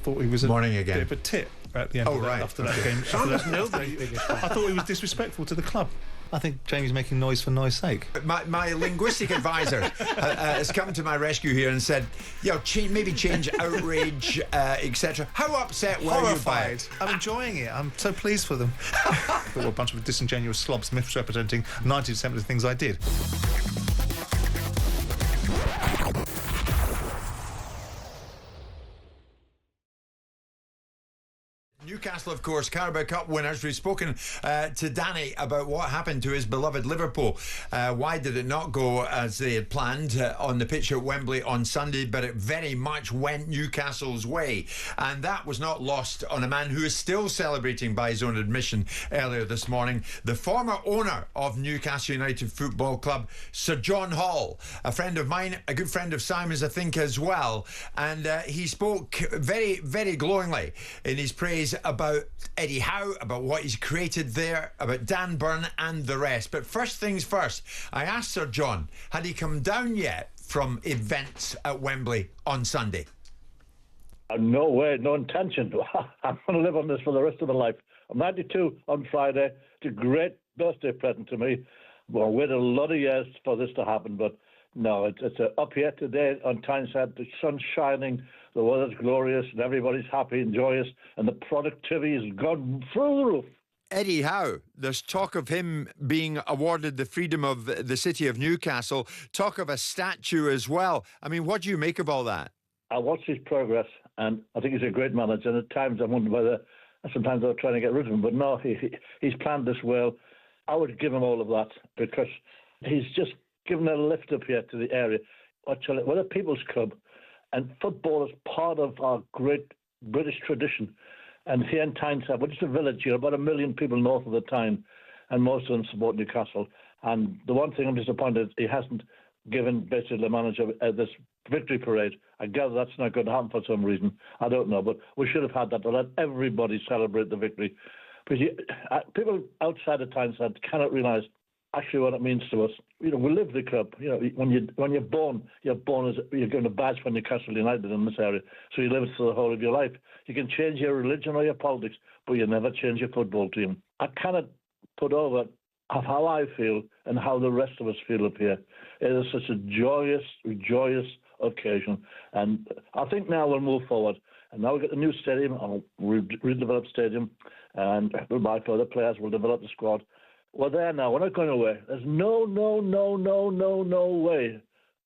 thought he was a Morning again. bit of a tit at the end after that game. I thought he was disrespectful to the club. I think Jamie's making noise for noise sake. My linguistic advisor has come to my rescue here and said, maybe change outrage, etc. How upset were you by it? I'm enjoying it. I'm so pleased for them. They were a bunch of disingenuous slobs misrepresenting 90% of the things I did. Newcastle, of course, Carabao Cup winners. We've spoken to Danny about what happened to his beloved Liverpool. Why did it not go as they had planned on the pitch at Wembley on Sunday? But it very much went Newcastle's way. And that was not lost on a man who is still celebrating by his own admission earlier this morning. The former owner of Newcastle United Football Club, Sir John Hall, a friend of mine, a good friend of Simon's, I think, as well. And he spoke very, very glowingly in his praise about Eddie Howe, about what he's created there, about Dan Burn and the rest. But first things first, I asked Sir John, had he come down yet from events at Wembley on Sunday? No way, no intention. I'm going to live on this for the rest of my life. I'm 92 on Friday. It's a great birthday present to me. Well, I waited a lot of years for this to happen, but no, it's up here today on Tyneside. The sun's shining, the weather's glorious, and everybody's happy and joyous, and the productivity has gone through the roof. Eddie Howe, there's talk of him being awarded the freedom of the city of Newcastle, talk of a statue as well. I mean, what do you make of all that? I watched his progress, and I think he's a great manager, and at times I wonder whether sometimes they're trying to get rid of him, but no, he's planned this well. I would give him all of that, because he's just given a lift up here to the area. We're a people's club, and football is part of our great British tradition. And here in Tyneside, we're just a village here, about 1 million people north of the Tyne, and most of them support Newcastle. And the one thing I'm disappointed is he hasn't given basically the manager this victory parade. I gather that's not going to happen for some reason. I don't know, but we should have had that to let everybody celebrate the victory. Because people outside of Tyneside cannot realise actually what it means to us. We live the club. When you're born you're given a badge for Newcastle United in this area, so you live it for the whole of your life. You can change your religion or your politics, but you never change your football team. I cannot put over how I feel and how the rest of us feel up here. It is such a joyous occasion, and I think now we'll move forward. And now we've got the new stadium, a redeveloped stadium, and we'll buy further players, we'll develop the squad. We're there now. We're not going away. There's no way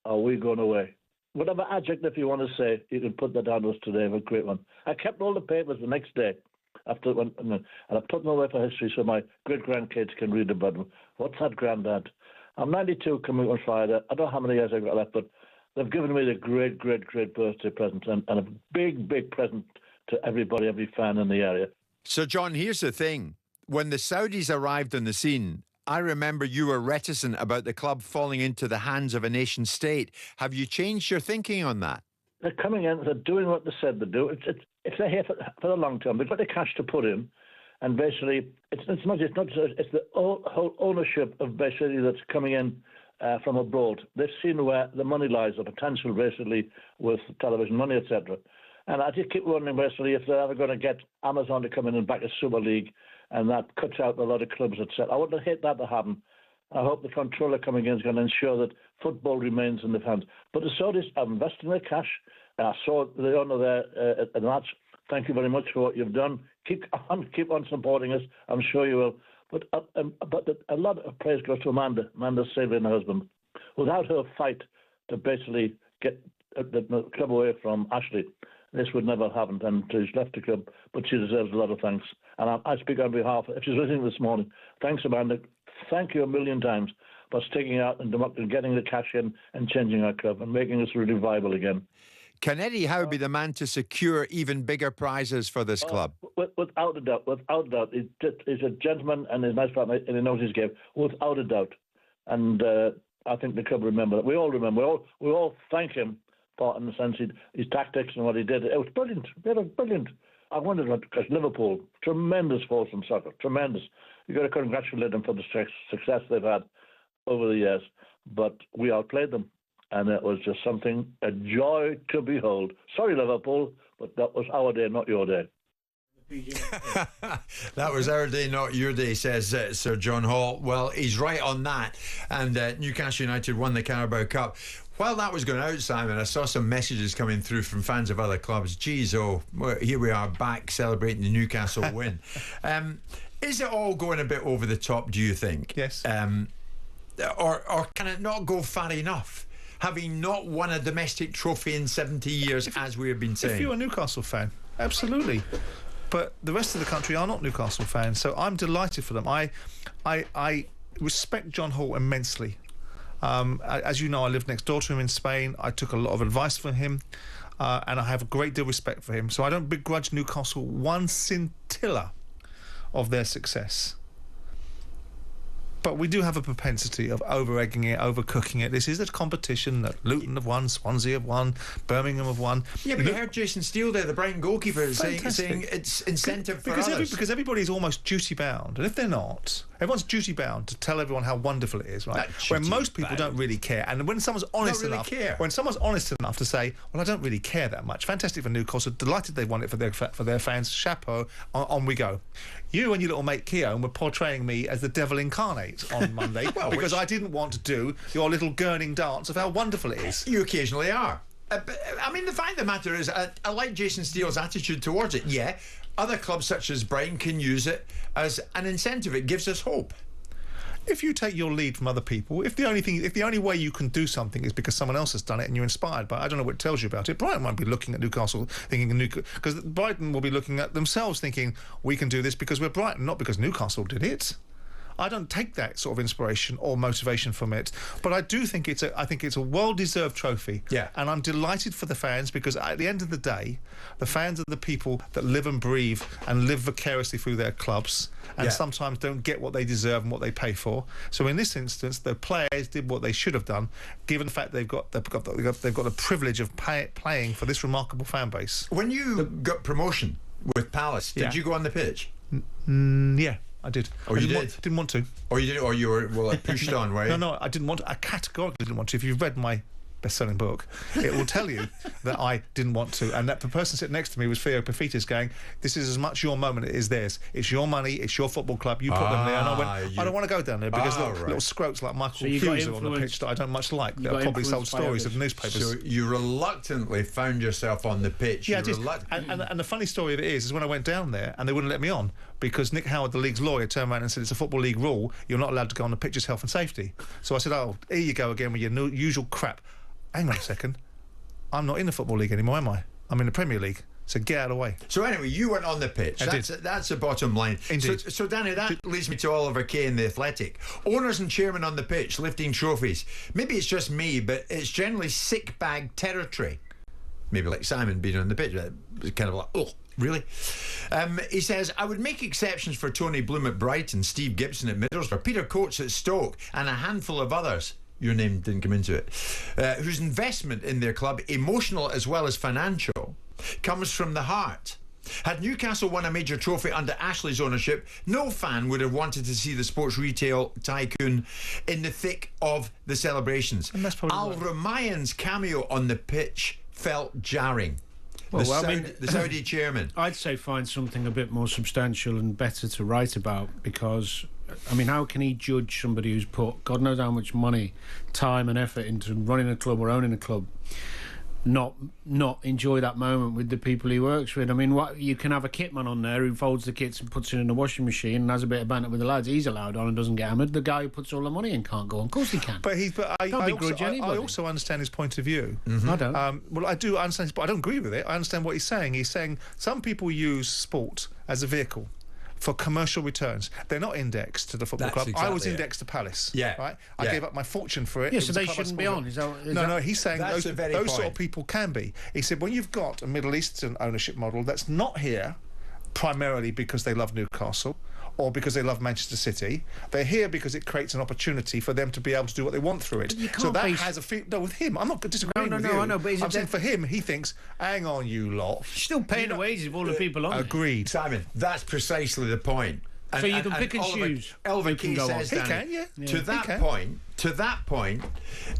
are we going away. Whatever adjective you want to say, you can put that down to us today. A great one. I kept all the papers the next day and I put them away for history so my great-grandkids can read about them. What's that, Grandad? I'm 92 coming on Friday. I don't know how many years I've got left, but they've given me the great birthday present and a big present to everybody, every fan in the area. So, John, here's the thing. When the Saudis arrived on the scene, I remember you were reticent about the club falling into the hands of a nation state. Have you changed your thinking on that? They're coming in, they're doing what they said they'd do. If they're here for the long term, they've got the cash to put in, and basically it's the whole ownership of basically that's coming in from abroad. They've seen where the money lies, the potential basically with television money, etc. And I just keep wondering basically if they're ever going to get Amazon to come in and back a Super League, and that cuts out a lot of clubs, etc. I wouldn't hate that to happen. I hope the controller coming in is going to ensure that football remains in the hands. But the Saudis are investing their cash. I saw the owner there at the match. Thank you very much for what you've done. Keep on supporting us. I'm sure you will. But a lot of praise goes to Amanda saving her husband. Without her fight to basically get the club away from Ashley, this would never have happened, and she's left the club, but she deserves a lot of thanks. And I speak on behalf, if she's listening this morning, thanks, Amanda. Thank you a million times for sticking out and getting the cash in and changing our club and making us really viable again. Can Eddie Howe be the man to secure even bigger prizes for this club? Without a doubt. He's a gentleman and he's a nice partner and he knows his game, without a doubt. And I think the club remember that. We all remember. We all thank him for, in the sense, his tactics and what he did. It was brilliant. It was brilliant. I wondered, because Liverpool, tremendous force in soccer, tremendous. You've got to congratulate them for the success they've had over the years. But we outplayed them. and it was just something, a joy to behold. Sorry, Liverpool, but that was our day, not your day. That was our day, not your day, says Sir John Hall. Well, he's right on that. And Newcastle United won the Carabao Cup. While that was going out, Simon, I saw some messages coming through from fans of other clubs. Geez, here we are back celebrating the Newcastle win. Is it all going a bit over the top, do you think? Yes. Or can it not go far enough? Having not won a domestic trophy in 70 years, as we have been saying. If you're a Newcastle fan, absolutely. But the rest of the country are not Newcastle fans, so I'm delighted for them. I respect John Hall immensely. As you know, I lived next door to him in Spain. I took a lot of advice from him, and I have a great deal of respect for him. So I don't begrudge Newcastle one scintilla of their success. But we do have a propensity of over-egging it, overcooking it. This is a competition that Luton have won, Swansea have won, Birmingham have won. Yeah, but you heard Jason Steele there, the Brighton goalkeeper, saying it's incentive for others. Because everybody's almost duty-bound. And if they're not, everyone's duty-bound to tell everyone how wonderful it is, right? When most people don't really care. And when someone's honest enough to say, well, I don't really care that much. Fantastic for Newcastle. Delighted they won it for their fans. Chapeau. On we go. You and your little mate Keown were portraying me as the devil incarnate on Monday because I didn't want to do your little gurning dance of how wonderful it is. You occasionally are. I mean, the fact of the matter is, I like Jason Steele's attitude towards it. Yeah, other clubs such as Brighton can use it as an incentive. It gives us hope. If you take your lead from other people, if the only way you can do something is because someone else has done it and you're inspired by it, I don't know what it tells you about it. Brighton won't be looking at Newcastle thinking because Brighton will be looking at themselves thinking we can do this because we're Brighton, not because Newcastle did it. I don't take that sort of inspiration or motivation from it, but I do think I think it's a well-deserved trophy. Yeah. And I'm delighted for the fans because at the end of the day, the fans are the people that live and breathe and live vicariously through their clubs, and sometimes don't get what they deserve and what they pay for. So in this instance, the players did what they should have done, given the fact they've got the privilege of playing for this remarkable fan base. When you got promotion with Palace, did you go on the pitch? Yeah. I did. Oh, you did? Didn't want to. Or you did? Or you were pushed on, were you? No, I didn't want to. I categorically didn't want to. If you've read my best-selling book, it will tell you that I didn't want to, and that the person sitting next to me was Theo Pafitis going, this is as much your moment as it is theirs. It's your money, it's your football club, you put them there. And I went, I don't want to go down there because little scrotes like Michael Hughes are on the pitch that I don't much like. That probably sold stories of newspapers. So you reluctantly found yourself on the pitch. Yeah, and the funny story of it is when I went down there and they wouldn't let me on because Nick Howard, the league's lawyer, turned around and said it's a Football League rule, you're not allowed to go on the pitch as health and safety. So I said, oh, here you go again with your usual crap. Hang on a second, I'm not in the Football League anymore, am I? I'm in the Premier League, so get out of the way. So anyway, you went on the pitch. That's the bottom line. Indeed. So Danny, that leads me to Oliver Kay in The Athletic. Owners and chairmen on the pitch lifting trophies. Maybe it's just me, but it's generally sick bag territory. Maybe like Simon being on the pitch. It's kind of like, oh, really? He says, I would make exceptions for Tony Bloom at Brighton, Steve Gibson at Middlesbrough, Peter Coates at Stoke, and a handful of others. Your name didn't come into it, whose investment in their club, emotional as well as financial, comes from the heart. Had Newcastle won a major trophy under Ashley's ownership, no fan would have wanted to see the sports retail tycoon in the thick of the celebrations. Al Ramayan's cameo on the pitch felt jarring. The Saudi chairman. I'd say find something a bit more substantial and better to write about, because I mean, how can he judge somebody who's put God knows how much money, time and effort into running a club or owning a club, not enjoy that moment with the people he works with? I mean, what, you can have a kitman on there who folds the kits and puts it in the washing machine and has a bit of banter with the lads. He's allowed on and doesn't get hammered. The guy who puts all the money in can't go on. Of course he can. But I also understand his point of view. Mm-hmm. I don't. Well, I do understand, but I don't agree with it. I understand what he's saying. He's saying some people use sport as a vehicle for commercial returns. They're not indexed to the football club. Exactly, I was indexed to Palace. Yeah. Right? I gave up my fortune for it. Yeah, so they shouldn't be on. No, he's saying those sort of people can be. He said when you've got a Middle Eastern ownership model that's not here primarily because they love Newcastle or because they love Manchester City, they're here because it creates an opportunity for them to be able to do what they want through it. So that has a no, with him. I'm not disagreeing with you. I know, but I'm saying for him, he thinks, hang on, you lot. You're still paying the wages of all the people on Agreed. Simon, that's precisely the point. So you can pick and choose. Oliver Kay says, he can, yeah. To that point, to that point,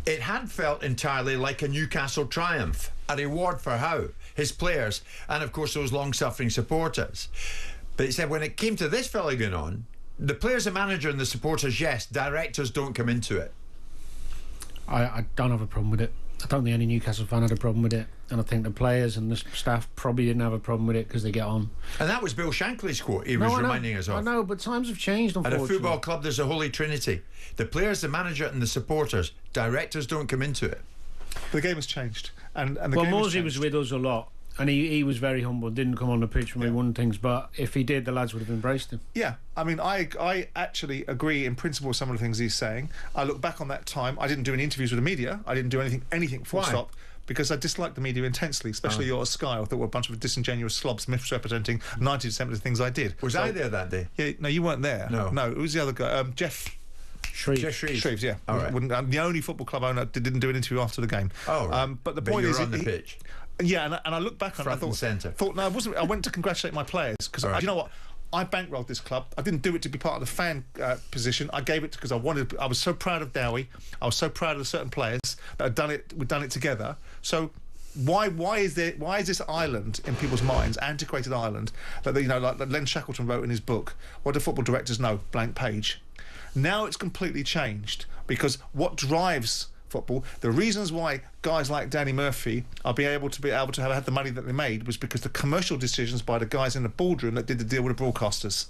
it had felt entirely like a Newcastle triumph, a reward for Howe, his players, and of course those long-suffering supporters. But he said when it came to this fella going on, the players, the manager and the supporters, yes, directors don't come into it. I don't have a problem with it. I don't think any Newcastle fan had a problem with it, and I think the players and the staff probably didn't have a problem with it because they get on. And that was Bill Shankly's quote he was reminding us of. I know, but times have changed, At unfortunately. a football club, there's a holy trinity. The players, the manager and the supporters. Directors don't come into it. The game has changed. And the Well, game has Morsey was changed. with us a lot, and he was very humble, didn't come on the pitch when we won things, but if he did, the lads would have embraced him. Yeah, I mean, I actually agree in principle with some of the things he's saying. I look back on that time. I didn't do any interviews with the media. I didn't do anything full Why? stop. Because I disliked the media intensely, especially yours, Sky. I thought were a bunch of disingenuous slobs misrepresenting 90% of the things I did. Was I there that day? Yeah, no, you weren't there. No. it was the other guy, Jeff Shreeve. Jeff Shreves. Shreves. Yeah, All right. I'm the only football club owner that didn't do an interview after the game. Oh, right. But the But point you is, were on the pitch. Yeah, and I look back on it. Front I and centre. Thought no, I wasn't. I went to congratulate my players because Right. you know what. I bankrolled this club. I didn't do it to be part of the fan position. I gave it because I wanted. I was so proud of Dowie. I was so proud of the certain players that had done it. We'd done it together. So why is this island in people's minds, antiquated island, that like Len Shackleton wrote in his book? What do football directors know? Blank page. Now it's completely changed because what drives football, the reasons why guys like Danny Murphy are able to have had the money that they made was because the commercial decisions by the guys in the boardroom that did the deal with the broadcasters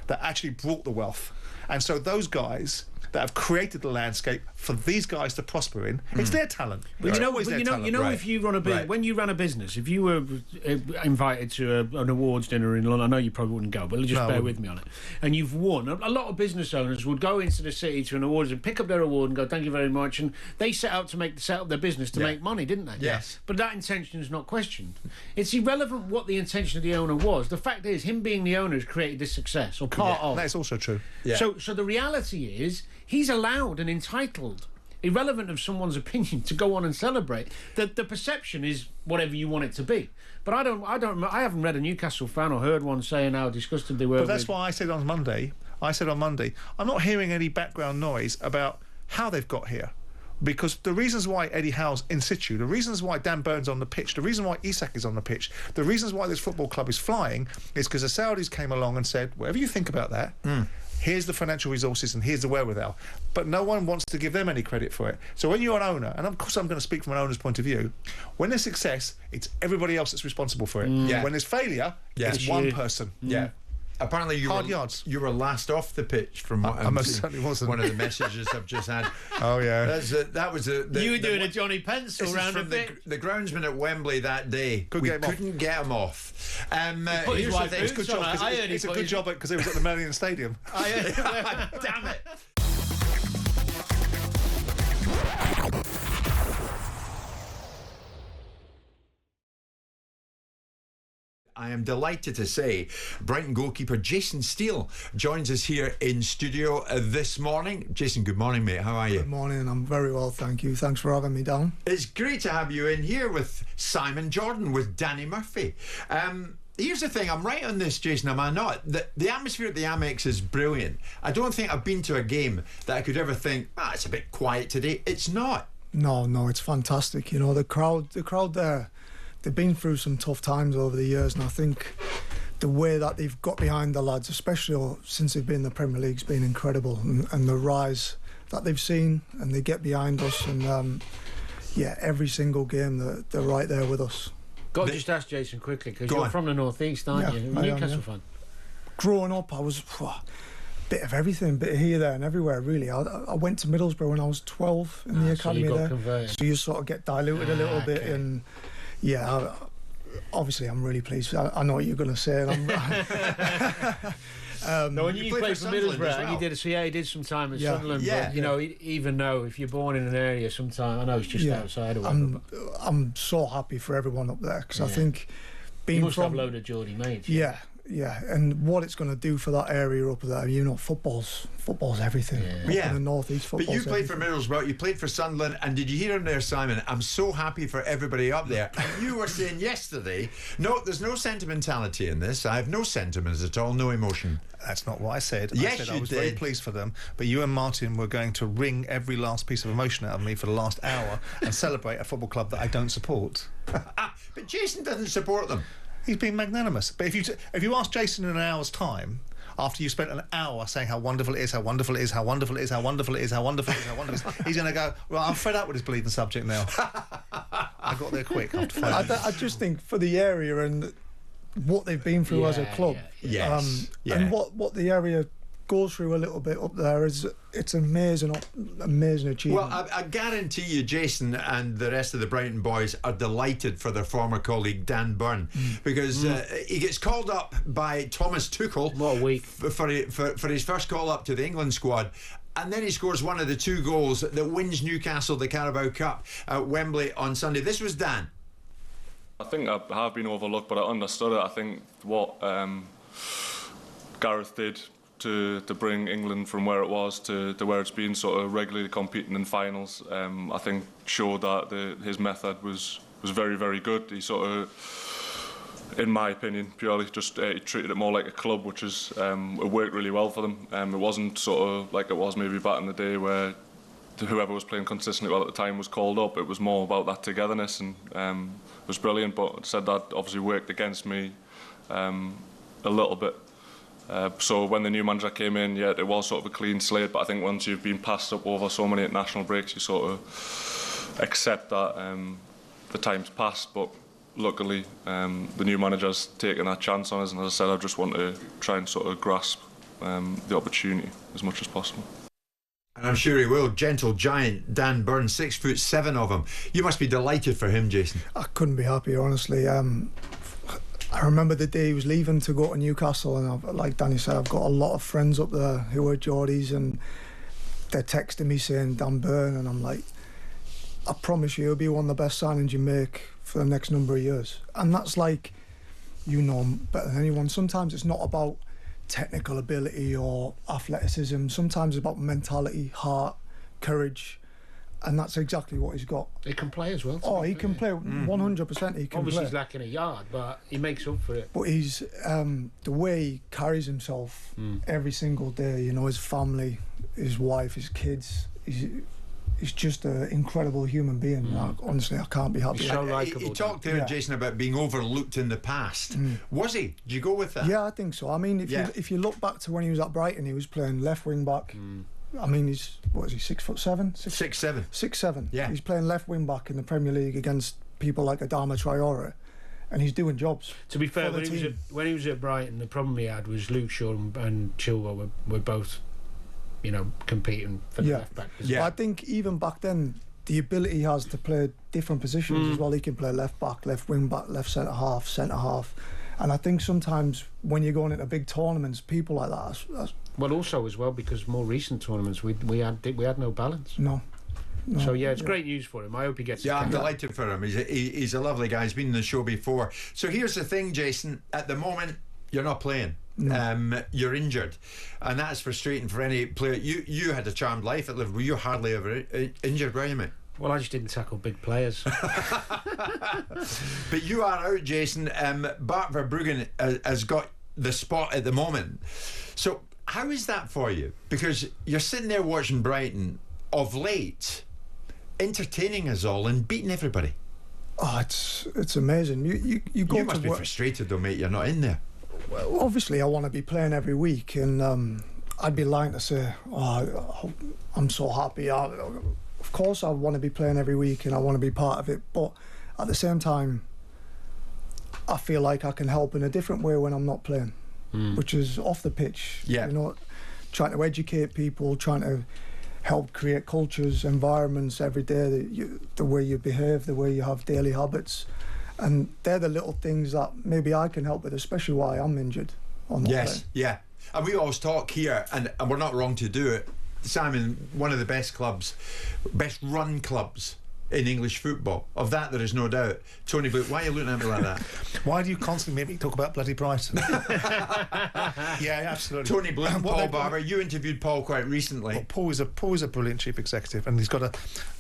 that actually brought the wealth. And so those guys that have created the landscape for these guys to prosper in, it's their talent. But It's you know, always their you know, talent. Right. if you run a Right. when you ran a business, if you were invited to an awards dinner in London, I know you probably wouldn't go, but just No, I bear wouldn't. with me on it. And you've won. A lot of business owners would go into the city to an awards and pick up their award and go, "Thank you very much." And they set up their business to make money, didn't they? Yes. But that intention is not questioned. It's irrelevant what the intention of the owner was. The fact is, him being the owner has created this success, or part of. That's also true. Yeah. So the reality is, he's allowed and entitled, irrelevant of someone's opinion, to go on and celebrate. The perception is whatever you want it to be. But I haven't read a Newcastle fan or heard one saying how disgusted they were. But that's why I said on Monday, I'm not hearing any background noise about how they've got here. Because the reasons why Eddie Howe's in situ, the reasons why Dan Burn's on the pitch, the reason why Isak is on the pitch, the reasons why this football club is flying is because the Saudis came along and said, whatever you think about that, here's the financial resources and here's the wherewithal. But no one wants to give them any credit for it. So when you're an owner, and of course I'm going to speak from an owner's point of view, when there's success, it's everybody else that's responsible for it. Yeah. When there's failure, Yeah. it's one person. Yeah. Apparently Hard yards. you were last off the pitch from what I most certainly wasn't. One of the messages I've just had. Oh, yeah. That was you were doing a Johnny Pencil This is round from the pitch. the groundsman at Wembley that day. Couldn't we get him off. couldn't get him off. put his Here's wife the boots thing. Good job, on. 'cause I heard it's he a put good his- job because it was at the Millennium Stadium. Damn it. I am delighted to say Brighton goalkeeper Jason Steele joins us here in studio this morning. Jason, good morning, mate. How are you? Good morning. I'm very well, thank you. Thanks for having me down. It's great to have you in here with Simon Jordan, with Danny Murphy. Here's the thing, I'm right on this, Jason, am I not? The atmosphere at the Amex is brilliant. I don't think I've been to a game that I could ever think, it's a bit quiet today. It's not. No, it's fantastic. You know, the crowd there, they've been through some tough times over the years, and I think the way that they've got behind the lads, especially since they've been in the Premier League, has been incredible. And the rise that they've seen, and they get behind us, and every single game they're right there with us. Got to just ask Jason quickly, because Go you're on. from the northeast, aren't Yeah, you? I am, Newcastle yeah. fan. Growing up, I was a bit of everything, bit of here, there, and everywhere. Really, I went to Middlesbrough when I was 12 in the So you academy got there. converted. So you sort of get diluted a little bit, okay. and obviously I'm really pleased. I know what you're going to say. And No, when You you played played for for Sunderland Middlesbrough, as and well. he did some time at Yeah. Sunderland. Yeah. But, you know, even though if you're born in an area, sometime I know it's just outside or whatever. I'm so happy for everyone up there because I Yeah. think You being must have from a load of Geordie mates. yeah, and what it's going to do for that area up there, you know, football's everything. Yeah. Up Yeah. in the northeast, But football's you played for everything. Middlesbrough, you played for Sunderland, and did you hear him there, Simon? I'm so happy for everybody up there. And you were saying yesterday, no, there's no sentimentality in this. I have no sentiments at all, no emotion. That's not what I said. Yes, I said I you was very did. pleased for them, but you and Martin were going to wring every last piece of emotion out of me for the last hour and celebrate a football club that I don't support. But Jason doesn't support them. He's being magnanimous. But if you ask Jason in an hour's time, after you spent an hour saying how wonderful it is, how wonderful it is, how wonderful it is, how wonderful it is, how wonderful it is, how wonderful it is, he's going to go, right, I'm fed up with this bleeding subject now. I got there quick after 5 minutes. I just think for the area and what they've been through as a club, Yes. and what the area goes through a little bit up there it's amazing achievement. Well, I guarantee you, Jason and the rest of the Brighton boys are delighted for their former colleague Dan Burn, because he gets called up by Thomas Tuchel. What a week. For his first call up to the England squad. And then he scores one of the 2 goals that wins Newcastle the Carabao Cup at Wembley on Sunday. This was Dan. I think I have been overlooked, but I understood it. I think what Gareth did to bring England from where it was to where it's been, sort of regularly competing in finals, I think showed that his method was very, very good. He sort of, in my opinion, purely just he treated it more like a club, which is it worked really well for them. It wasn't sort of like it was maybe back in the day where whoever was playing consistently well at the time was called up. It was more about that togetherness, and it was brilliant. But said that obviously worked against me a little bit. So when the new manager came in, yeah, it was sort of a clean slate. But I think once you've been passed up over so many international breaks, you sort of accept that the time's passed. But luckily, the new manager's taken that chance on us, and as I said, I just want to try and sort of grasp the opportunity as much as possible. And I'm sure he will. Gentle giant Dan Burn, 6'7" of him. You must be delighted for him, Jason. I couldn't be happier, honestly. I remember the day he was leaving to go to Newcastle, and like Danny said, I've got a lot of friends up there who are Geordies, and they're texting me saying Dan Burn, and I'm like, I promise you, he'll be one of the best signings you make for the next number of years. And that's like, you know him better than anyone. Sometimes it's not about technical ability or athleticism. Sometimes it's about mentality, heart, courage. And that's exactly what he's got. He can play as well. Oh, he can play 100%. He can Obviously, play. he's lacking a yard, but he makes up for it. But he's the way he carries himself every single day. You know, his family, his wife, his kids. He's just an incredible human being. Honestly, I can't be happy. He's so likeable. He talked there, Jason, about being overlooked in the past. Was he? Did you go with that? Yeah, I think so. I mean, if you look back to when he was at Brighton, he was playing left wing back. I mean, he's, what is he, 6'7"? 6'7". 6'7". Yeah. He's playing left wing back in the Premier League against people like Adama Traore, and he's doing jobs. To be fair, for the when he was at Brighton, the problem he had was Luke Shaw and Chilwell were both, you know, competing for the left back. Yeah. I think even back then, the ability he has to play different positions as well. He can play left back, left wing back, left centre half. And I think sometimes when you're going into big tournaments, people like that. Well, also as well, because more recent tournaments we had no balance. No. So yeah, it's great news for him. I hope he gets. Yeah, I'm delighted for him. He's a lovely guy. He's been on the show before. So here's the thing, Jason. At the moment, you're not playing. No. You're injured, and that's frustrating for any player. You had a charmed life at Liverpool. You're hardly ever injured, were you, mate? Well, I just didn't tackle big players. But you are out, Jason. Bart Verbruggen has got the spot at the moment. So how is that for you? Because you're sitting there watching Brighton of late, entertaining us all and beating everybody. Oh, it's amazing. You go You to must be work. frustrated though, mate. You're not in there. Well, obviously, I want to be playing every week, and I'd be lying to say, oh, I'm so happy. Of course, I want to be playing every week, and I want to be part of it. But at the same time, I feel like I can help in a different way when I'm not playing, which is off the pitch. Yeah. You know, trying to educate people, trying to help create cultures, environments every day, the way you behave, the way you have daily habits. And they're the little things that maybe I can help with, especially why I'm injured. Yes, yeah. And we always talk here, and we're not wrong to do it. Simon, one of the best clubs, best run clubs in English football. Of that, there is no doubt. Tony Blue, why are you looking at me like that? Why do you constantly make me talk about bloody Brighton? Yeah, absolutely. Tony Blue and What Paul they've got- Barber, you interviewed Paul quite recently. Well, Paul is a brilliant chief executive, and he's got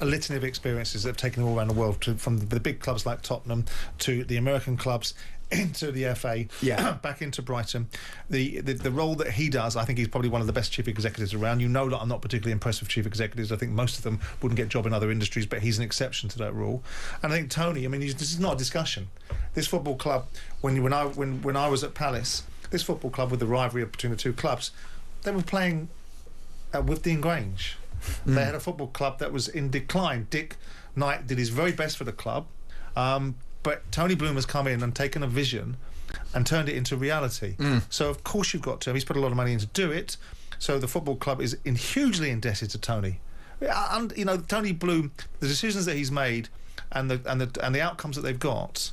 a litany of experiences that have taken him all around the world, from the big clubs like Tottenham to the American clubs. into the FA, Yeah. back into Brighton. The role that he does, I think he's probably one of the best chief executives around. You know that I'm not particularly impressed with chief executives. I think most of them wouldn't get a job in other industries, but he's an exception to that rule. And I think Tony, I mean, this is not a discussion. This football club, when I was at Palace, this football club, with the rivalry between the two clubs, they were playing with Dean Grange. They had a football club that was in decline. Dick Knight did his very best for the club. But Tony Bloom has come in and taken a vision and turned it into reality. So of course you've got to. He's put a lot of money in to do it. So the football club is hugely indebted to Tony. And you know, Tony Bloom, the decisions that he's made and the outcomes that they've got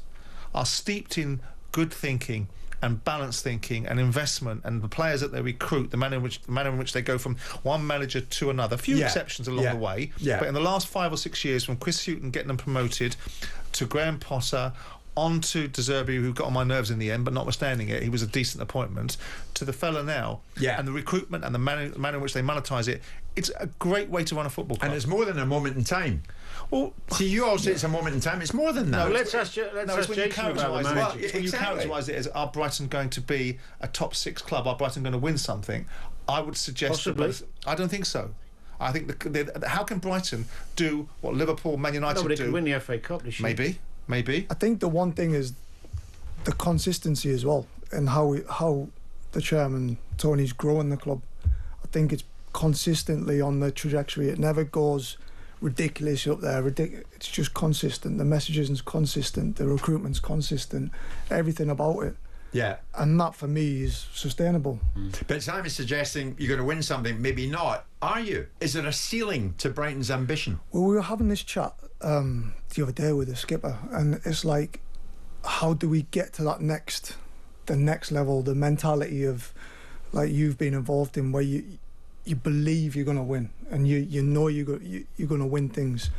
are steeped in good thinking and balanced thinking and investment, and the players that they recruit, the manner in which they go from one manager to another. A few exceptions along the way, but in the last 5 or 6 years, from Chris Hughton getting them promoted to Graham Potter, on to De Zerbi, who got on my nerves in the end, but notwithstanding it, he was a decent appointment, to the fella now, and the recruitment and the manner in which they monetize it. It's a great way to run a football club. And it's more than a moment in time. Well, see, you all say it's a moment in time. It's more than that. No, let's ask Jason about the manager. When you characterise it as, are Brighton going to be a top 6 club? Are Brighton going to win something? I would suggest... Possibly. I don't think so. I think how can Brighton do what Liverpool, Man United Nobody do? can win the FA Cup this year. Maybe. I think the one thing is the consistency as well, and how the chairman Tony's growing the club. I think it's consistently on the trajectory. It never goes ridiculous up there. It's just consistent. The messaging's consistent. The recruitment's consistent. Everything about it. Yeah. And that for me is sustainable. But Simon's suggesting you're going to win something. Maybe not. Are you? Is there a ceiling to Brighton's ambition? Well, we were having this chat the other day with the skipper, and it's like, how do we get to the next level? The mentality of, like, you've been involved in, where you believe you're going to win, and you know you're going to win things,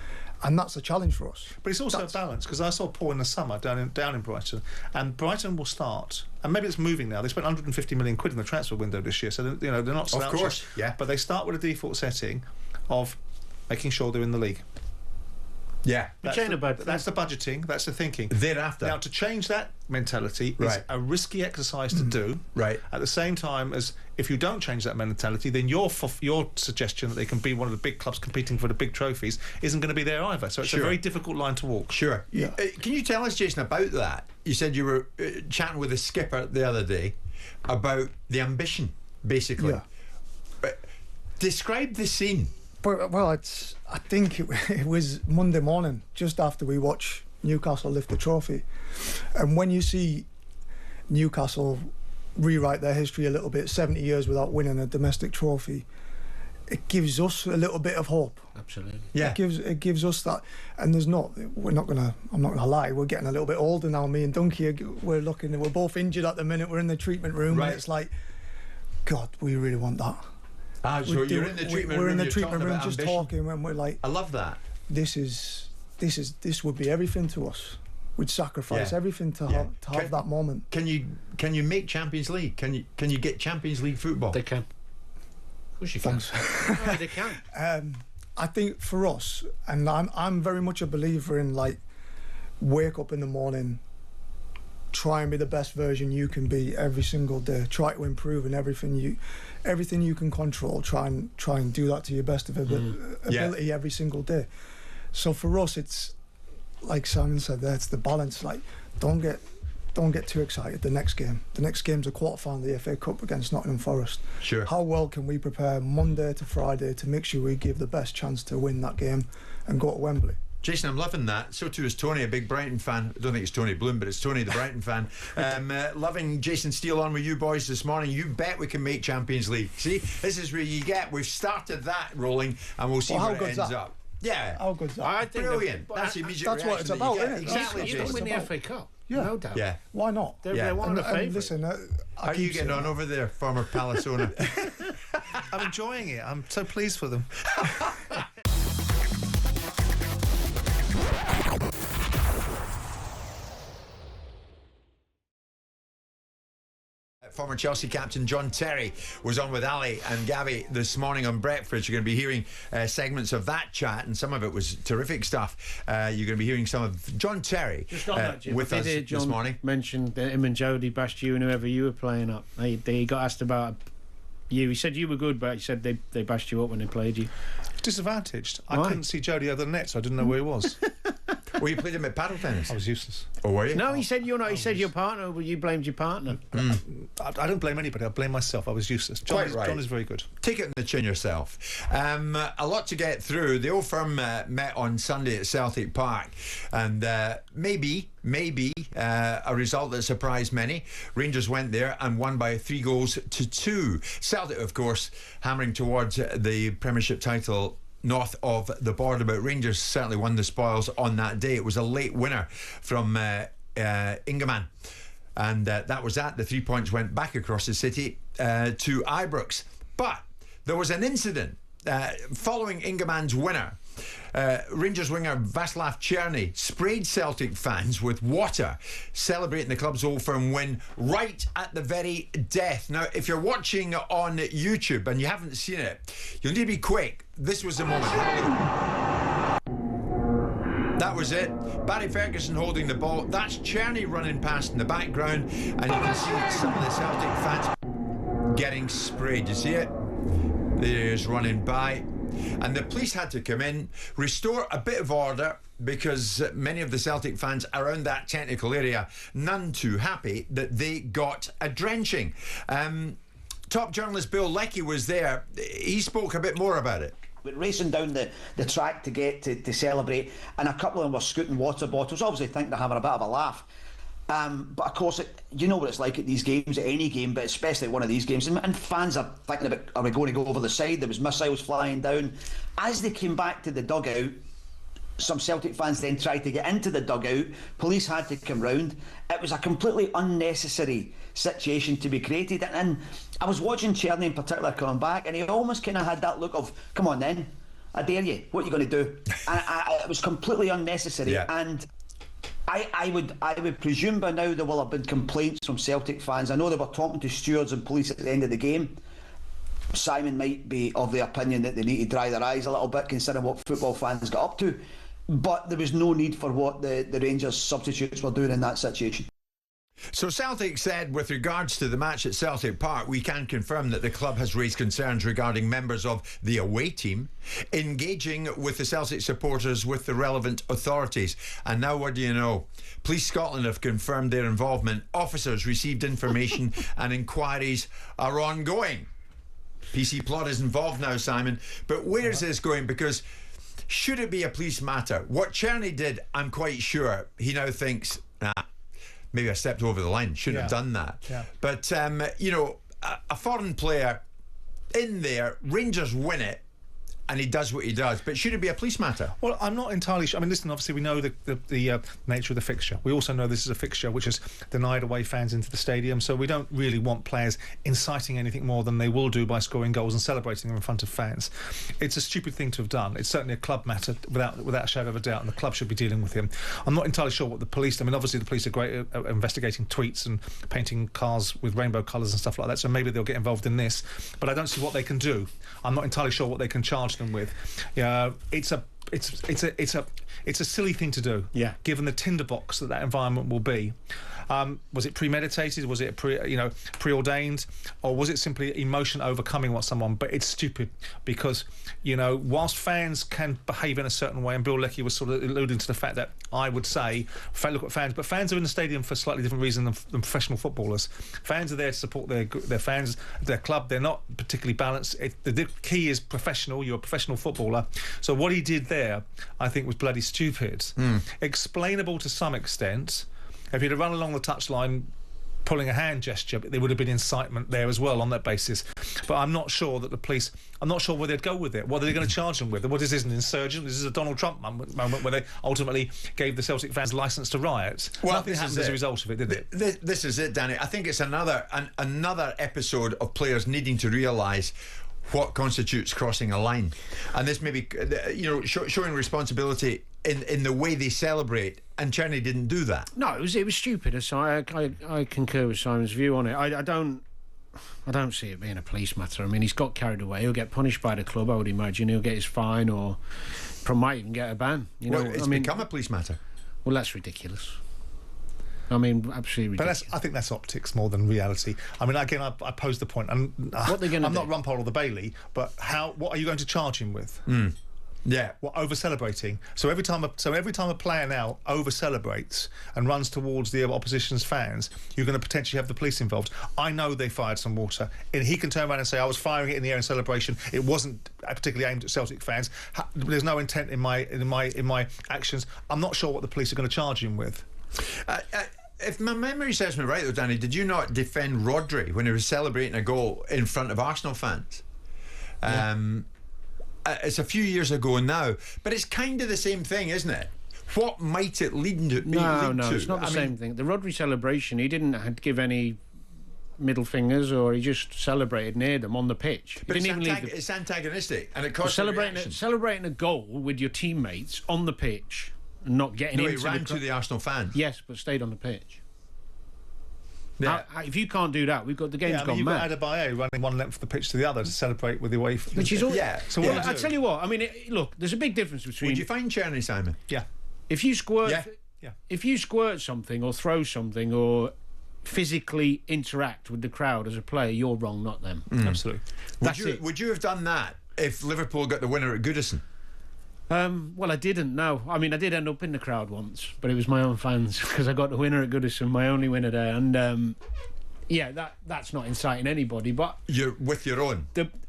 and that's a challenge for us. But it's also a balance, because I saw Paul in the summer down in Brighton, and Brighton will start, and maybe it's moving now. They spent 150 million quid in the transfer window this year, so they're not slouching. Of course, yeah. But they start with a default setting of making sure they're in the league. Yeah. That's the budgeting, that's the thinking. Thereafter. Now, to change that mentality is a risky exercise to do. Right. At the same time as, if you don't change that mentality, then your suggestion that they can be one of the big clubs competing for the big trophies isn't going to be there either. So it's a very difficult line to walk. Sure. Yeah. Can you tell us, Jason, about that? You said you were chatting with the skipper the other day about the ambition, basically. Yeah. Describe the scene. Well, I think it was Monday morning, just after we watched Newcastle lift the trophy. And when you see Newcastle rewrite their history a little bit, 70 years without winning a domestic trophy, it gives us a little bit of hope. Absolutely. Yeah. It gives us that. And I'm not gonna lie, we're getting a little bit older now, me and Dunky, we're both injured at the minute, we're in the treatment room, and it's like, God, we really want that. So you're in the treatment room. We're in the treatment room just talking, and we're like, I love that. This would be everything to us. We'd sacrifice everything to have that moment. Can you make Champions League? Can you get Champions League football? They can. Of course you can. No, they can. I think for us, and I'm very much a believer in, like, wake up in the morning, try and be the best version you can be every single day. Try to improve in everything you can control. Try and do that to your best of ability every single day. So for us, it's like Simon said there, it's the balance. Like, don't get too excited. The next game's a quarter-final of the FA Cup against Nottingham Forest. Sure. How well can we prepare Monday to Friday to make sure we give the best chance to win that game and go to Wembley? Jason, I'm loving that. So too is Tony, a big Brighton fan. I don't think it's Tony Bloom, but it's Tony, the Brighton fan. Loving Jason Steele on with you boys this morning. You bet we can make Champions League. See, this is where you get. We've started that rolling, and we'll see where it ends up. Yeah. How good's that? I think brilliant. That's the immediate that's what it's reaction about, that you isn't get. it? Exactly, You don't win the Jason. FA Cup. Yeah. No doubt. Yeah. Why not? They're one of the favourites. Listen, How are you getting on over there, former Palace owner? I'm enjoying it. I'm so pleased for them. Former Chelsea captain John Terry was on with Ali and Gabby this morning on breakfast. You're going to be hearing segments of that chat, and some of it was terrific stuff. You're going to be hearing some of John Terry Just on that, Jim, with us this morning. Mentioned that him and Jody bashed you and whoever you were playing up. They got asked about you. He said you were good, but he said they bashed you up when they played you. Disadvantaged. I Why? couldn't see Jody over the net, so I didn't know where he was. Well, you played him at paddle tennis. I was useless. Oh, were you? No, he said you're not. He said your partner. Well, you blamed your partner. I don't blame anybody. I blame myself. I was useless. Quite right. John is very good. Take it in the chin yourself. A lot to get through. The Old Firm met on Sunday at Celtic Park, and maybe a result that surprised many. Rangers went there and won by 3-2. Celtic, of course, hammering towards the Premiership title north of the border, but Rangers certainly won the spoils on that day. It was a late winner from Ingemann, and that was that. The 3 points went back across the city to Ibrox. But there was an incident following Ingemann's winner. Rangers winger Václav Černý sprayed Celtic fans with water, celebrating the club's Old Firm win right at the very death. Now, if you're watching on YouTube and you haven't seen it, you'll need to be quick. This was the moment. That was it. Barry Ferguson holding the ball. That's Černý running past in the background, and you can see some of the Celtic fans getting sprayed. You see it? There's running by. And the police had to come in, restore a bit of order, because many of the Celtic fans around that technical area, none too happy that they got a drenching. Top journalist Bill Leckie was there. He spoke a bit more about it. Racing down the track to get to celebrate, and a couple of them were scooting water bottles, obviously think they're having a bit of a laugh. But of course, you know what it's like at these games, at any game, but especially at one of these games, and fans are thinking about, are we going to go over the side? There was missiles flying down. As they came back to the dugout, some Celtic fans then tried to get into the dugout. Police had to come round. It was a completely unnecessary situation to be created, and I was watching Černý in particular coming back, and he almost kind of had that look of, come on then, I dare you, what are you going to do? And it was completely unnecessary. Yeah. And I would presume by now there will have been complaints from Celtic fans. I know they were talking to stewards and police at the end of the game. Simon might be of the opinion that they need to dry their eyes a little bit, considering what football fans got up to. But there was no need for what the Rangers substitutes were doing in that situation. So Celtic said, with regards to the match at Celtic Park, we can confirm that the club has raised concerns regarding members of the away team engaging with the Celtic supporters with the relevant authorities. And now what do you know? Police Scotland have confirmed their involvement. Officers received information and inquiries are ongoing. PC Plot is involved now, Simon. But where's this going? Because should it be a police matter? What Černý did, I'm quite sure he now thinks, maybe I stepped over the line, shouldn't have done that. Yeah. But, you know, a foreign player in there, Rangers win it, and he does what he does. But should it be a police matter? Well, I'm not entirely sure. I mean, listen, obviously we know the nature of the fixture. We also know this is a fixture which has denied away fans into the stadium, so we don't really want players inciting anything more than they will do by scoring goals and celebrating them in front of fans. It's a stupid thing to have done. It's certainly a club matter without a shadow of a doubt, and the club should be dealing with him. I'm not entirely sure what the police... I mean, obviously the police are great at investigating tweets and painting cars with rainbow colours and stuff like that, so maybe they'll get involved in this, but I don't see what they can do. I'm not entirely sure what they can charge them with. It's a silly thing to do. Yeah. Given the tinderbox that environment will be. Was it premeditated? Was it preordained? Or was it simply emotion overcoming what someone? But it's stupid because, you know, whilst fans can behave in a certain way, and Bill Leckie was sort of alluding to the fact that I would say, look at fans, but fans are in the stadium for a slightly different reason than professional footballers. Fans are there to support their fans, their club. They're not particularly balanced. The key is professional. You're a professional footballer. So what he did there, I think, was bloody stupid. Explainable to some extent. If he'd have run along the touchline pulling a hand gesture, there would have been incitement there as well on that basis. But I'm not sure that the police... I'm not sure where they'd go with it. What are they going to charge them with? What is this, an insurgent? This is a Donald Trump moment where they ultimately gave the Celtic fans licence to riot. Well, nothing happened as a result of it, did it? This is it, Danny. I think it's another episode of players needing to realise what constitutes crossing a line. And this maybe, you know, showing responsibility in the way they celebrate, and Czerny didn't do that. No, it was stupid. So I concur with Simon's view on it. I don't see it being a police matter. I mean, he's got carried away. He'll get punished by the club, I would imagine. He'll get his fine, or might even get a ban. You know, It's become a police matter. Well, that's ridiculous. I mean, absolutely ridiculous. But I think that's optics more than reality. I mean, again, I posed the point. I'm What they're gonna I'm do? not Rumpole or the Bailey, but what are you going to charge him with? Yeah. What, over celebrating? So every time a player now over celebrates and runs towards the opposition's fans, you're going to potentially have the police involved. I know they fired some water, and he can turn around and say, "I was firing it in the air in celebration. It wasn't particularly aimed at Celtic fans. There's no intent in my actions." I'm not sure what the police are going to charge him with. If my memory serves me right, though, Danny, did you not defend Rodri when he was celebrating a goal in front of Arsenal fans? It's a few years ago now, but it's kind of the same thing, isn't it? What might it lead to? No, it's not the same thing. The Rodri celebration, he didn't give any middle fingers, or he just celebrated near them on the pitch. But He didn't even leave it's antagonistic, and it caused celebrating a goal with your teammates on the pitch and not getting into he ran to the Arsenal fans. Yes, but stayed on the pitch. Yeah. If you can't do that, the game's gone you've mad. got Adebayo running one length of the pitch to the other to celebrate with the away. Which is all. Yeah. So what I tell you what. I mean, look, there's a big difference between. Would you find Czerny, Simon? Yeah. If you squirt, Yeah. if you squirt something or throw something or physically interact with the crowd as a player, you're wrong, not them. Absolutely. Would you have done that if Liverpool got the winner at Goodison? Well, I didn't. No, I mean, I did end up in the crowd once, but it was my own fans because I got the winner at Goodison, my only winner there, and yeah, that's not inciting anybody. But You're with your own.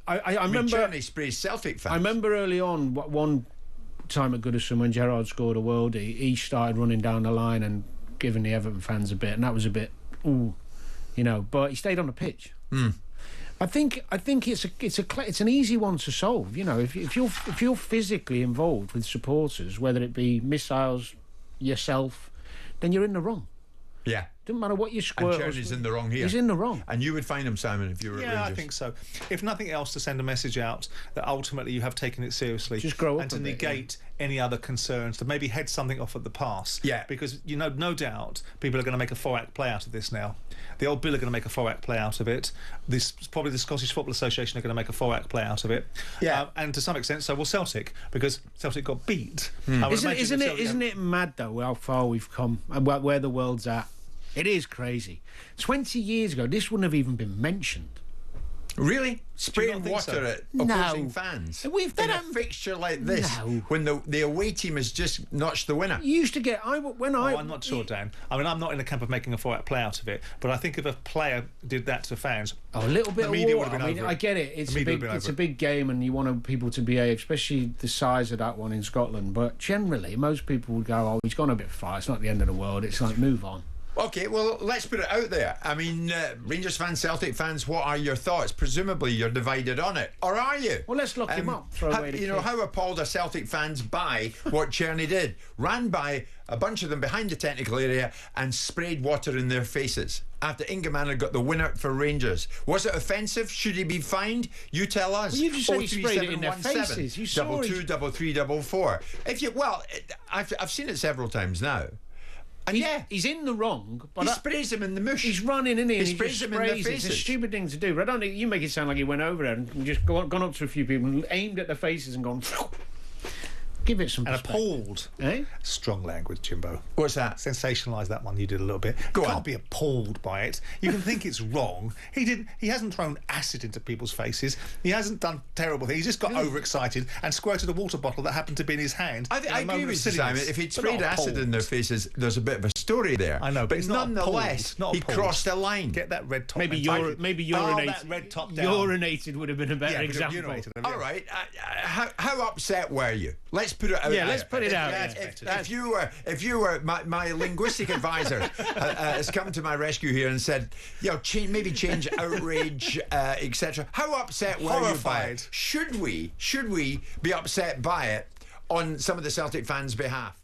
I remember Czerny sprays Celtic fans. I remember early on one time at Goodison when Gerrard scored a worldie, he started running down the line and giving the Everton fans a bit, and that was a bit, but he stayed on the pitch. I think it's an easy one to solve. You know, if you're physically involved with supporters, whether it be missiles, yourself, then you're in the wrong. Yeah. Doesn't matter what you squirt. And Czerny's in the wrong here. He's in the wrong. And you would find him, Simon, if you were at Rangers. Yeah, I think so. If nothing else, to send a message out that ultimately you have taken it seriously. Just grow up and to a bit, negate any other concerns, to maybe head something off at the pass. Yeah. Because, no doubt, people are going to make a 4-act play out of this now. The old Bill are going to make a 4-act play out of it. Probably the Scottish Football Association are going to make a 4-act play out of it. Yeah. And to some extent, so will Celtic, because Celtic got beat. Isn't it mad though how far we've come and where the world's at? It is crazy. 20 years ago, this wouldn't have even been mentioned. Really? Spraying think water so? at opposing fans? We've in done a fixture like this, when the away team has just notched the winner. You used to get... I'm not sure, Dan. I mean, I'm not in the camp of making a 4-act play out of it, but I think if a player did that to fans... a little bit the of media water. would have been over I it. get it. It's The media would have been it's over a big game and you want people to behave, especially the size of that one in Scotland. But generally, most people would go, "Oh, he's gone a bit far. It's not the end of the world." It's like, move on. Okay, well, let's put it out there. I mean, Rangers fans, Celtic fans, what are your thoughts? Presumably you're divided on it. Or are you? Well, let's lock him up. Throw away the kit. How appalled are Celtic fans by what Czerny did? Ran by a bunch of them behind the technical area and sprayed water in their faces after Ingemann had got the winner for Rangers. Was it offensive? Should he be fined? You tell us. Well, you just said he sprayed it in their 03717 faces. You saw 223344. I've seen it several times now. And he's in the wrong. But he sprays them in the mush. He's running in here. He and sprays just them in their sprays it. It's a faces. stupid thing to do. But I don't think you make it sound like he went over there and just gone up to a few people and aimed at their faces and gone. Give it some. And perspective. appalled. Strong language, Jimbo. What's that? Sensationalise that one you did a little bit. Go You on. can't be appalled by it. You can think it's wrong. He hasn't thrown acid into people's faces. He hasn't done terrible things. He just got overexcited and squirted a water bottle that happened to be in his hand. I agree with you, Simon. If he'd sprayed acid in their faces, there's a bit of a story there. I know, but it's not nonetheless, appalled. he crossed a line. Get that red top. Maybe mentality. urinated. that red top down. Urinated would have been a better Yeah, but example. urinated. All right. How upset were you? Let's put it out. Yeah, there. let's put it out If you were my linguistic advisor has come to my rescue here and said, maybe change outrage, etc. How upset were you by Horrified. it? Should we be upset by it on some of the Celtic fans' behalf?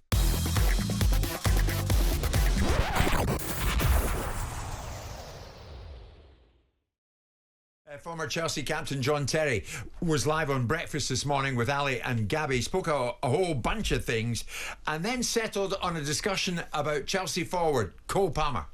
Former Chelsea captain John Terry was live on Breakfast this morning with Ali and Gabby. Spoke a whole bunch of things and then settled on a discussion about Chelsea forward Cole Palmer.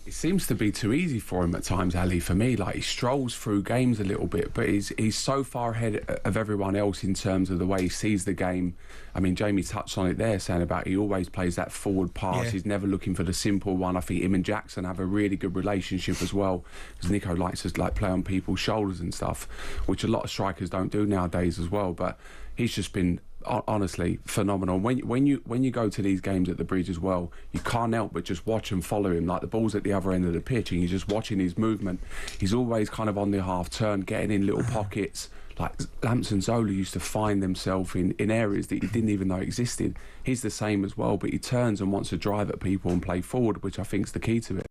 It seems to be too easy for him at times, Ali, for me. Like, he strolls through games a little bit, but he's so far ahead of everyone else in terms of the way he sees the game. I mean, Jamie touched on it there, saying about he always plays that forward pass. Yeah. He's never looking for the simple one. I think him and Jackson have a really good relationship as well, because Nico likes to play on people's shoulders and stuff, which a lot of strikers don't do nowadays as well. But he's just been honestly phenomenal. When you go to these games at the Bridge as well, you can't help but just watch and follow him. Like, the ball's at the other end of the pitch and you're just watching his movement. He's always kind of on the half turn, getting in little pockets. Like, Lamps and Zola used to find themselves in areas that you didn't even know existed. He's the same as well, but he turns and wants to drive at people and play forward, which I think is the key to it.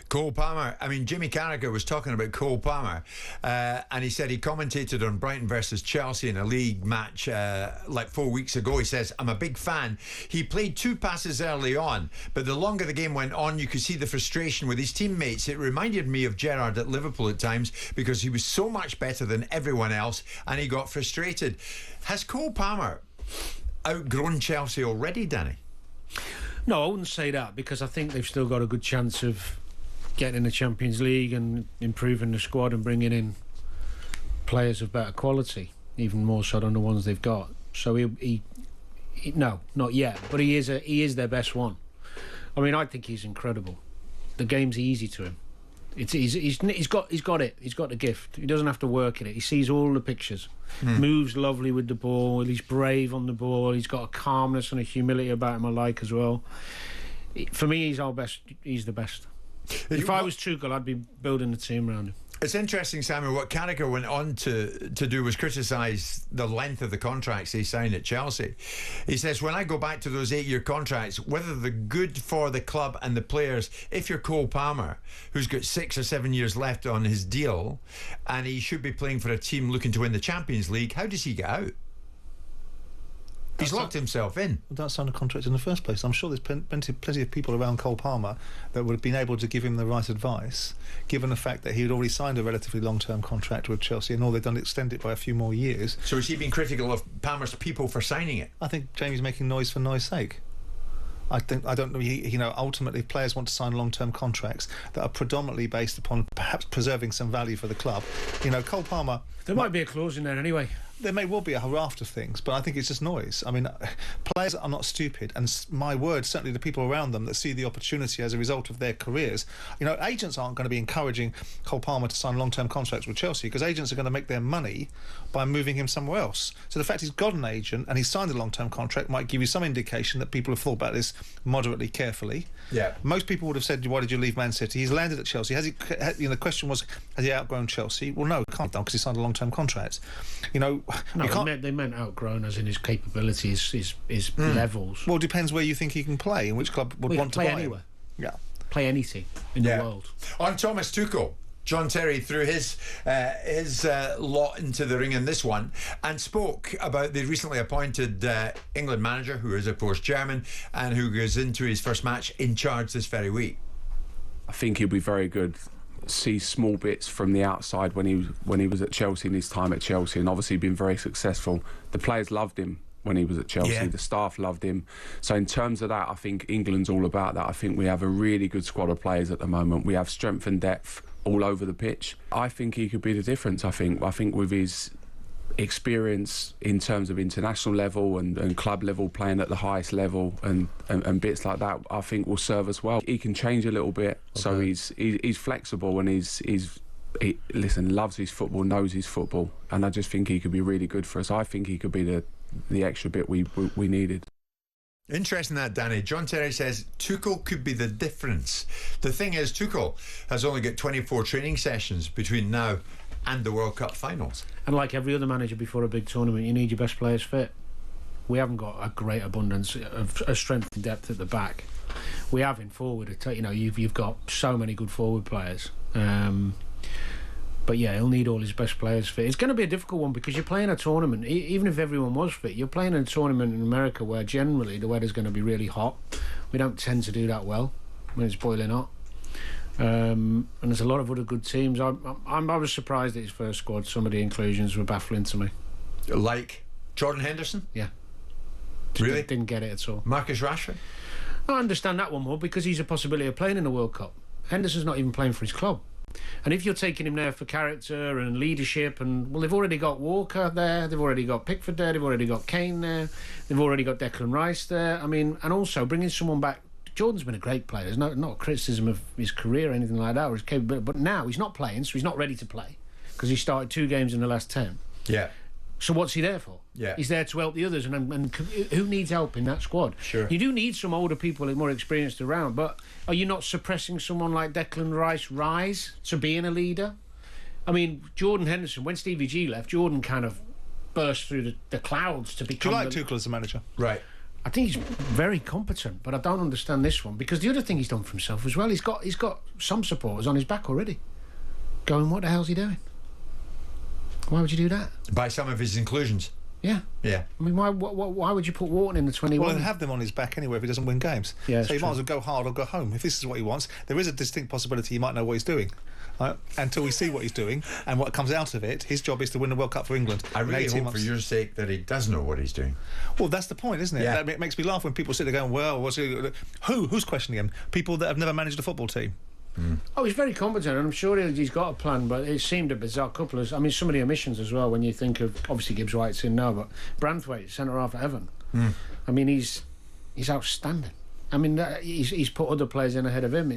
Cole Palmer, I mean, Jimmy Carragher was talking about Cole Palmer, and he said he commentated on Brighton versus Chelsea in a league match like 4 weeks ago. He says, I'm a big fan. He played 2 passes early on, but the longer the game went on, you could see the frustration with his teammates. It reminded me of Gerrard at Liverpool at times, because he was so much better than everyone else and he got frustrated. Has Cole Palmer outgrown Chelsea already, Danny? No, I wouldn't say that, because I think they've still got a good chance of getting in the Champions League and improving the squad and bringing in players of better quality, even more so than the ones they've got. So he no, not yet, but he is their best one. I mean, I think he's incredible. The game's easy to him. He's got it. He's got the gift. He doesn't have to work at it. He sees all the pictures. Moves lovely with the ball. He's brave on the ball. He's got a calmness and a humility about him I like as well. For me, he's our best. He's the best. If I was Tuchel, I'd be building the team around him. It's interesting, Samuel. What Carragher went on to do was criticise the length of the contracts he signed at Chelsea. He says, when I go back to those 8-year contracts, whether they're good for the club and the players, if you're Cole Palmer, who's got 6 or 7 years left on his deal, and he should be playing for a team looking to win the Champions League, how does he get out? He's locked himself in. Well, don't sign a contract in the first place. I'm sure there's plenty of people around Cole Palmer that would have been able to give him the right advice, given the fact that he had already signed a relatively long-term contract with Chelsea, and all they've done is extend it by a few more years. So has he been critical of Palmer's people for signing it? I think Jamie's making noise for noise sake. I don't know. Ultimately, players want to sign long-term contracts that are predominantly based upon perhaps preserving some value for the club. Cole Palmer. There might be a clause in there anyway. There may well be a raft of things, but I think it's just noise. I mean, players are not stupid, and my word, certainly the people around them that see the opportunity as a result of their careers. Agents aren't going to be encouraging Cole Palmer to sign long-term contracts with Chelsea, because agents are going to make their money by moving him somewhere else. So the fact he's got an agent and he's signed a long-term contract might give you some indication that people have thought about this moderately carefully. Yeah. Most people would have said, why did you leave Man City? He's landed at Chelsea. The question was, has he outgrown Chelsea? Well, no, he can't, because he signed a long-term contract. No, they meant outgrown as in his capabilities, his levels. Well, it depends where you think he can play and which club would want to play buy anywhere. Him. Yeah. Play anything in the world. On Thomas Tuchel, John Terry threw his lot into the ring in this one and spoke about the recently appointed England manager, who is of course German, and who goes into his first match in charge this very week. I think he'll be very good. See small bits from the outside when he was at Chelsea in his time at Chelsea, and obviously been very successful. The players loved him when he was at Chelsea. The staff loved him. So in terms of that, I think England's all about that. I think we have a really good squad of players at the moment. We have strength and depth all over the pitch. I think he could be the difference. I think with his experience in terms of international level and club level, playing at the highest level and bits like that, I think will serve us well. He can change a little bit, so he's flexible, and he loves his football, knows his football, and I just think he could be really good for us. I think he could be the extra bit we needed. Interesting that, Danny. John Terry says Tuchel could be the difference. The thing is, Tuchel has only got 24 training sessions between now and the World Cup finals. And like every other manager before a big tournament, you need your best players fit. We haven't got a great abundance of strength and depth at the back. We have in forward. You've got so many good forward players. But yeah, he'll need all his best players fit. It's going to be a difficult one because you're playing a tournament. Even if everyone was fit, you're playing a tournament in America where generally the weather's going to be really hot. We don't tend to do that well when it's boiling hot. And there's a lot of other good teams. I was surprised at his first squad. Some of the inclusions were baffling to me. Like Jordan Henderson? Yeah. Really? Didn't get it at all. Marcus Rashford? I understand that one more because he's a possibility of playing in the World Cup. Henderson's not even playing for his club. And if you're taking him there for character and leadership, and well, they've already got Walker there, they've already got Pickford there, they've already got Kane there, they've already got Declan Rice there. I mean, and also bringing someone back. Jordan's been a great player. There's not a criticism of his career or anything like that or his capability. But now he's not playing, so he's not ready to play because he started 2 games in the last 10. Yeah. So what's he there for? Yeah. He's there to help the others, and who needs help in that squad? Sure. You do need some older people more experienced around, but are you not suppressing someone like Declan Rice rise to being a leader? I mean, Jordan Henderson, when Stevie G left, Jordan kind of burst through the clouds to become... Do you like Tuchel as a manager? Right. I think he's very competent, but I don't understand this one, because the other thing he's done for himself as well, he's got some supporters on his back already going, what the hell's he doing? Why would you do that? By some of his inclusions. Yeah. Yeah. I mean, why would you put Wharton in the 21? Well, he'll have them on his back anyway if he doesn't win games. Yeah, so he might as well go hard or go home. If this is what he wants, there is a distinct possibility he might know what he's doing. Right? Until we see what he's doing and what comes out of it, his job is to win the World Cup for England. I really hope months. for your sake that he does know what he's doing. Well, that's the point, isn't it? Yeah. It makes me laugh when people sit there going, well, who's questioning him? People that have never managed a football team. Oh, he's very competent, and I'm sure he's got a plan, but it seemed a bizarre couple of... I mean, some of the omissions as well, when you think of... Obviously, Gibbs White's in now, but Branthwaite, centre-half at Everton. I mean, he's outstanding. I mean, he's put other players in ahead of him.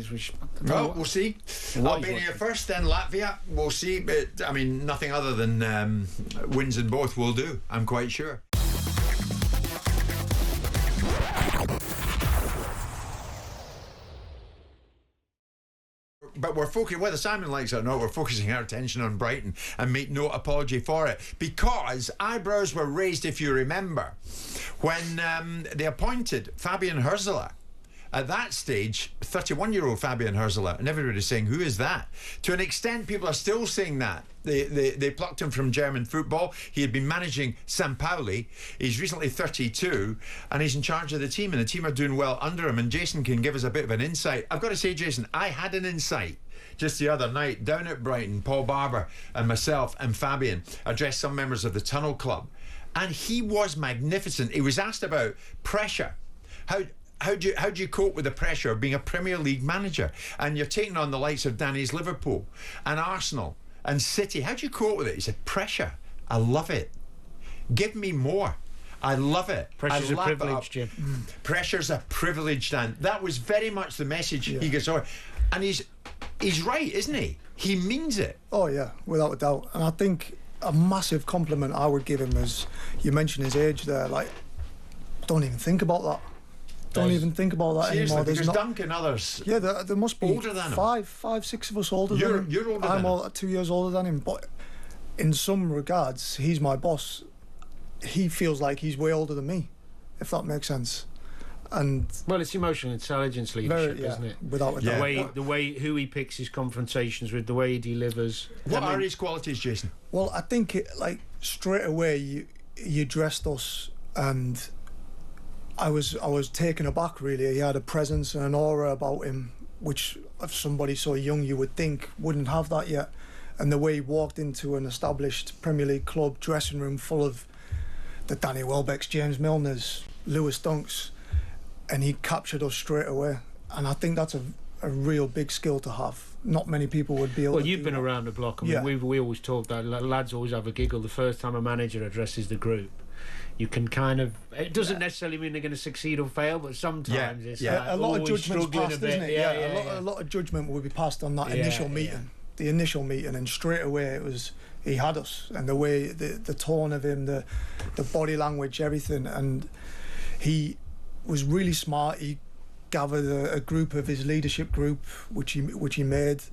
Well, we'll see. Albania first, then Latvia. We'll see. But, I mean, nothing other than wins in both will do, I'm quite sure. But we're focusing, whether Simon likes it or not, we're focusing our attention on Brighton and make no apology for it, because eyebrows were raised, if you remember, when they appointed Fabian Hürzeler. At that stage, 31-year-old Fabian Hürzeler, and everybody's saying, who is that? To an extent, people are still saying that. They plucked him from German football. He had been managing St. Pauli. He's recently 32, and he's in charge of the team, and the team are doing well under him. And Jason can give us a bit of an insight. I've got to say, Jason, I had an insight just the other night down at Brighton. Paul Barber and myself and Fabian addressed some members of the Tunnel Club, and he was magnificent. He was asked about pressure. How do you cope with the pressure of being a Premier League manager, and you're taking on the likes of Danny's Liverpool and Arsenal and City? How do you cope with it? He said, pressure. I love it. Give me more. I love it. Pressure's a privilege, Jim. Pressure's a privilege, Dan. That was very much the message he gets over. And he's right, isn't he? He means it. Oh, yeah, without a doubt. And I think a massive compliment I would give him is, you mentioned his age there, like, don't even think about that. Don't even think about that seriously, anymore. Because Duncan, others, yeah, there must be older than him. five, six of us older than him. You're older I'm than him. 2 years older than him, but in some regards, he's my boss. He feels like he's way older than me, if that makes sense. And well, it's emotional intelligence leadership, isn't it? Without a doubt. The way who he picks his confrontations with, the way he delivers. What are his qualities, Jason? Well, I think like straight away you dressed us, and I was taken aback, really. He had a presence and an aura about him, which of somebody so young you would think wouldn't have that yet. And the way he walked into an established Premier League club dressing room full of the Danny Welbecks, James Milners, Lewis Dunks, and he captured us straight away. And I think that's a real big skill to have. Not many people would be able to do that. Well, you've been around the block. I mean, we always talk that lads always have a giggle the first time a manager addresses the group. You can kind of... It doesn't necessarily mean they're going to succeed or fail, but sometimes it's like a lot of judgment's passed, isn't it? A lot of judgment will be passed on that initial meeting. The initial meeting, and straight away it was... He had us, and the way, the tone of him, the body language, everything. And he was really smart. He gathered a group of his leadership group, which he made,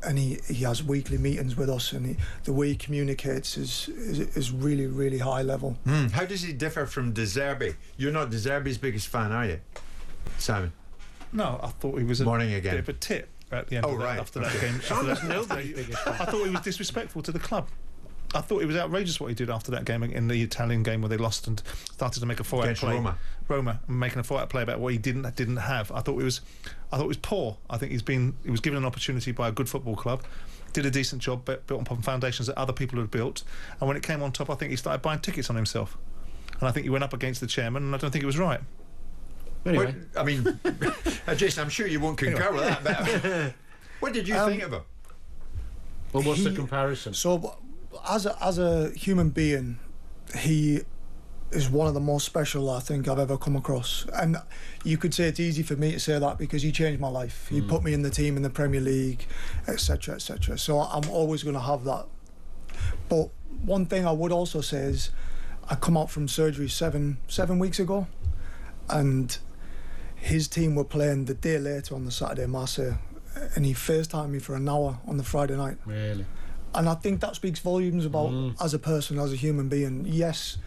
and he has weekly meetings with us, and the way he communicates is really, really high level. How does he differ from De Zerbi? You're not De Zerbi's biggest fan, are you, Simon? No, I thought he was a Morning again. bit of a tit at the end of that, after that game. Simon's nobody's biggest fan. I thought he was disrespectful to the club. I thought it was outrageous what he did after that game in the Italian game where they lost and started to make a 4-out play. Roma, making a 4-out play about what he didn't have. I thought it was poor. I think he was given an opportunity by a good football club, did a decent job, built upon foundations that other people had built, and when it came on top, I think he started buying tickets on himself, and I think he went up against the chairman, and I don't think it was right. Anyway, I mean, Jason, I'm sure you won't concur with that. But what did you think of him? Well, what's the comparison? So, as a human being, he is one of the most special I think I've ever come across. And you could say it's easy for me to say that because he changed my life. He put me in the team in the Premier League, etc., etc. So I'm always going to have that. But one thing I would also say is I come out from surgery seven weeks ago, and his team were playing the day later on the Saturday, Marseille, and he FaceTimed me for an hour on the Friday night. Really? And I think that speaks volumes about as a person, as a human being. Yes,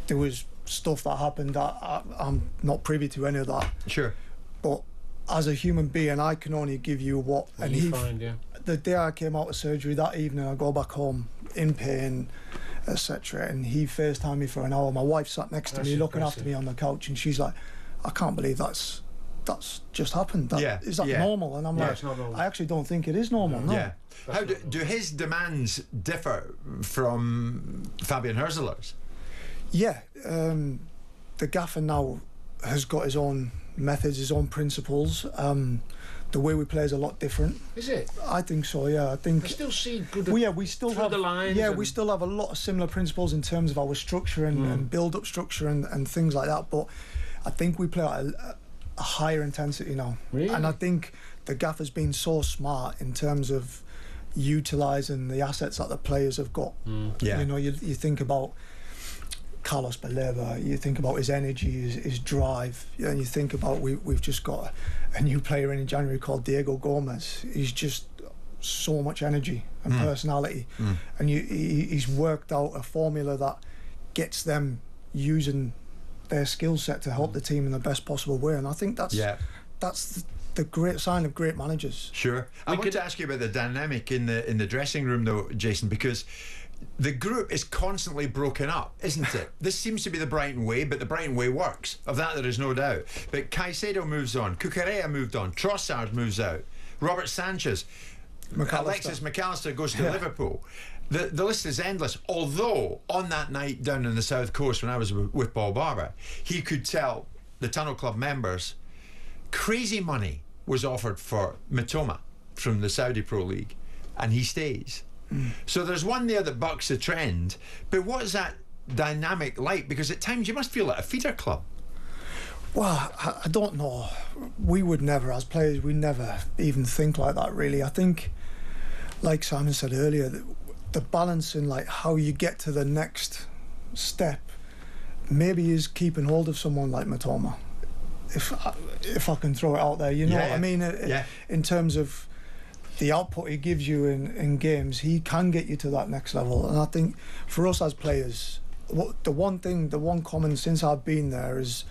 there was stuff that happened that I'm not privy to any of that. Sure. But as a human being, I can only give you what. And you find, yeah. The day I came out of surgery, that evening, I go back home in pain, etc. And he FaceTimed me for an hour. My wife sat next to me, looking after me on the couch, and she's like, "I can't believe that's just happened. Is that normal?" And I'm like, it's not normal. I actually don't think it is normal. No. Yeah. How do his demands differ from Fabian Hürzeler's? Yeah, the gaffer now has got his own methods, his own principles. The way we play is a lot different. Is it? I think so. Yeah, I think. I still see good. We still have the lines. Yeah, we still have a lot of similar principles in terms of our structure and build-up structure and things like that. But I think we play at a higher intensity now. Really? And I think the gaffer's been so smart in terms of utilising the assets that the players have got. Yeah. You know, you think about Carlos Baleba, you think about his energy, his drive, and you think about we've just got a new player in January called Diego Gomez. He's just so much energy and personality, and he's worked out a formula that gets them using their skill set to help the team in the best possible way. And I think that's the great sign of great managers. Sure. I want to ask you about the dynamic in the dressing room, though, Jason, because the group is constantly broken up, isn't it? This seems to be the Brighton way, but the Brighton way works. Of that, there is no doubt. But Caicedo moves on, Cucurella moved on, Trossard moves out, Robert Sanchez, Alexis McAllister goes to Liverpool. The list is endless. Although on that night down in the South Coast when I was with Paul Barber, he could tell the Tunnel Club members crazy money was offered for Mitoma from the Saudi Pro League, and he stays. So there's one there that bucks the trend, but what is that dynamic like? Because at times you must feel like a feeder club. Well, I don't know. We would never, as players, we never even think like that, really. I think, like Simon said earlier, the balance in like how you get to the next step maybe is keeping hold of someone like Mitoma. If I can throw it out there, you know what I mean? In terms of the output he gives you in games, he can get you to that next level. And I think for us as players, the one common since I've been there is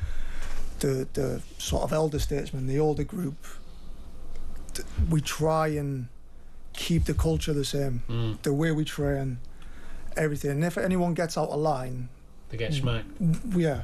the sort of elder statesmen, the older group. We try and keep the culture the same, the way we train, everything. And if anyone gets out of line, they get smacked. Yeah.